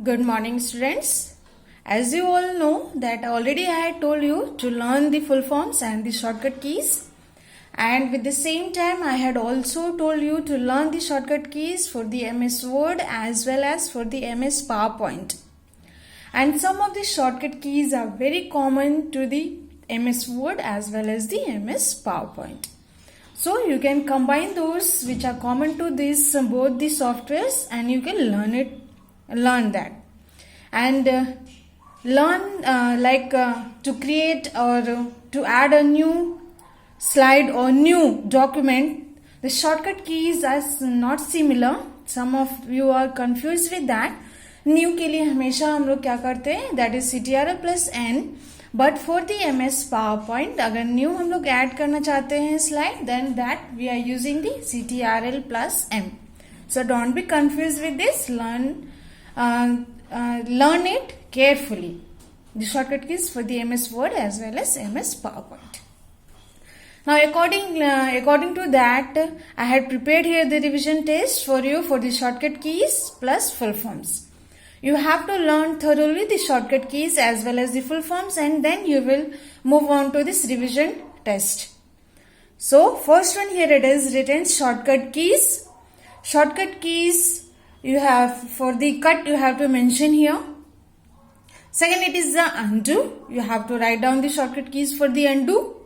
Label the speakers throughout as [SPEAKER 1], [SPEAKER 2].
[SPEAKER 1] Good morning, students. As you all know that already I had told you to learn the full forms and the shortcut keys, and with the same time I had also told you to learn the shortcut keys for the MS Word as well as for the MS PowerPoint. And some of the shortcut keys are very common to the MS Word as well as the MS PowerPoint. So you can combine those which are common to these both the softwares and you can learn that and to create or to add a new slide or new document. The shortcut keys are not similar. Some of you are confused with that. New के लिए हमेशा हम लोग क्या करते हैं, that is CTRL plus N. But for the MS PowerPoint, अगर new हम लोग add करना चाहते हैं slide, then that we are using the CTRL plus M. So don't be confused with this. Learn it carefully. The shortcut keys for the MS Word as well as MS PowerPoint. Now according to that, I had prepared here the revision test for you for the shortcut keys plus full forms. You have to learn thoroughly the shortcut keys as well as the full forms, and then you will move on to this revision test. So first one, here it is written shortcut keys. Shortcut keys you have for the cut, you have to mention here. Second, it is the undo. You have to write down the shortcut keys for the undo.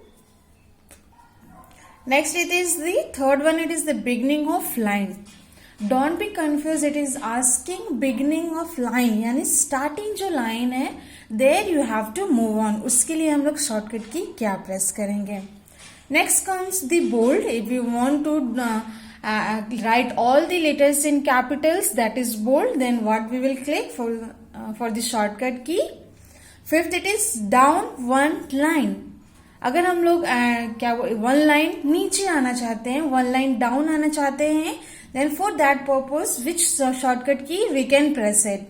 [SPEAKER 1] Next, it is the third one, it is the beginning of line. Don't be confused, it is asking beginning of line, यानी starting जो line है, there you have to move on. उसके लिए हम लोग shortcut की क्या press करेंगे. Next comes the bold. If you want to write all the letters in capitals, that is bold, then what we will click for the shortcut key. Fifth, it is down one line. अगर हम लोग one line नीचे आना चाहते हैं, one line down आना चाहते हैं, then for that purpose, which shortcut key we can press it.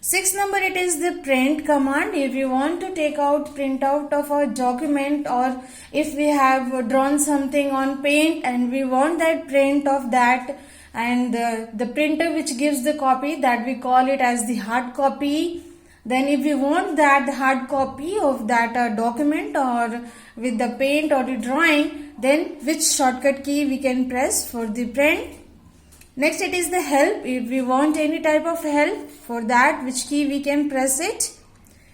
[SPEAKER 1] Sixth number, it is the print command. If you want to take out print out of a document, or if we have drawn something on paint and we want that print of that, and the printer which gives the copy, that we call it as the hard copy. Then if you want that hard copy of that document or with the paint or the drawing, then which shortcut key we can press for the print. Next, it is the help. If we want any type of help, for that which key we can press it.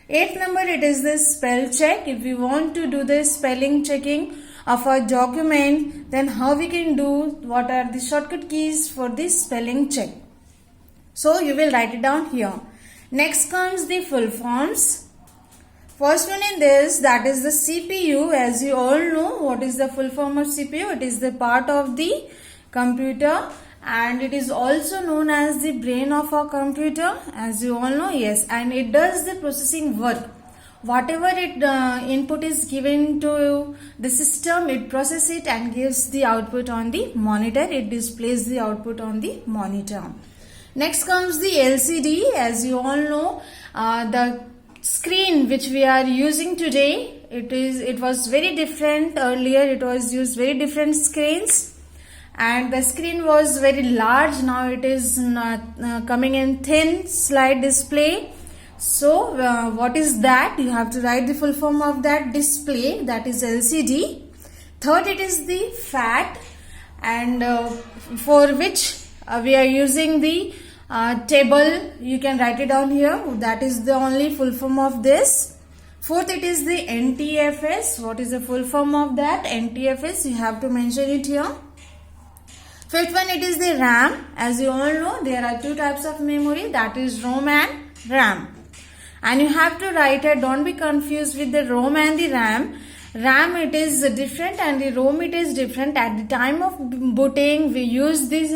[SPEAKER 1] Eighth number, it is the spell check. If we want to do the spelling checking of a document, then how we can do, what are the shortcut keys for this spelling check. So you will write it down here. Next comes the full forms. First one in this, that is the CPU. As you all know, what is the full form of CPU? It is the part of the computer, and it is also known as the brain of our computer, as you all know. Yes, and it does the processing work. Whatever input is given to the system, it processes it and gives the output on the monitor. It displays the output on the monitor. Next comes the LCD. As you all know, the screen which we are using today, it was very different. Earlier it was used very different screens, and the screen was very large. Now it is coming in thin slide display. So what is that? You have to write the full form of that display, that is LCD. Third, it is the FAT, and for which we are using the table. You can write it down here. That is the only full form of this. Fourth, it is the NTFS. What is the full form of that? NTFS, you have to mention it here. Fifth one, it is the RAM. As you all know, there are two types of memory, that is ROM and RAM. And you have to write it, don't be confused with the ROM and the RAM. RAM, it is different, and the ROM, it is different. At the time of booting, we use this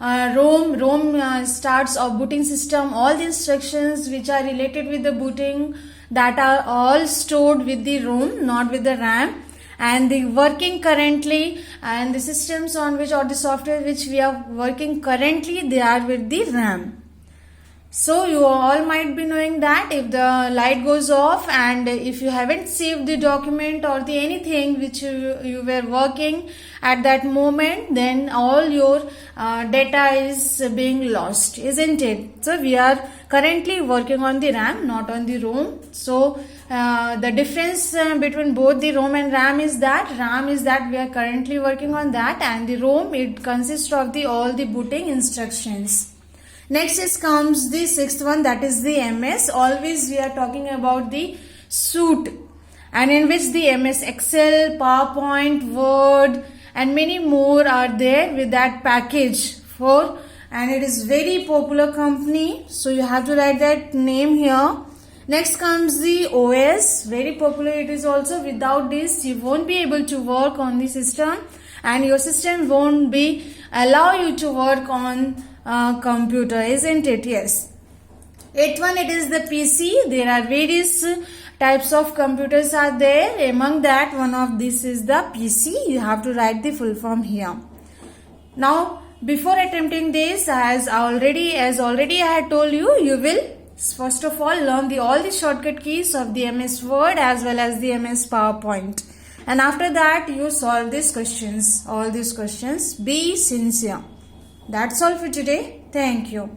[SPEAKER 1] ROM starts of booting system. All the instructions which are related with the booting, that are all stored with the ROM, not with the RAM. And the working currently, and the systems on which, or the software which we are working currently, they are with the RAM. So you all might be knowing that if the light goes off and if you haven't saved the document or the anything which you were working at that moment, then all your data is being lost, isn't it? So we are currently working on the RAM, not on the ROM. So the difference between both the ROM and RAM is that we are currently working on that, and the ROM, it consists of the all the booting instructions. Next comes the sixth one, that is the MS. Always we are talking about the suite, and in which the MS Excel, PowerPoint, Word and many more are there with that package for, and it is very popular company, so you have to write that name here. Next comes the OS, very popular it is also. Without this you won't be able to work on the system, and your system won't be allow you to work on computer, isn't it? Yes. Eighth one, it is the PC. There are various types of computers are there. Among that, one of this is the PC. You have to write the full form here. Now, before attempting this, as already I had told you, you will first of all learn all the shortcut keys of the MS Word as well as the MS PowerPoint. And after that, you solve these questions, all these questions. Be sincere. That's all for today. Thank you.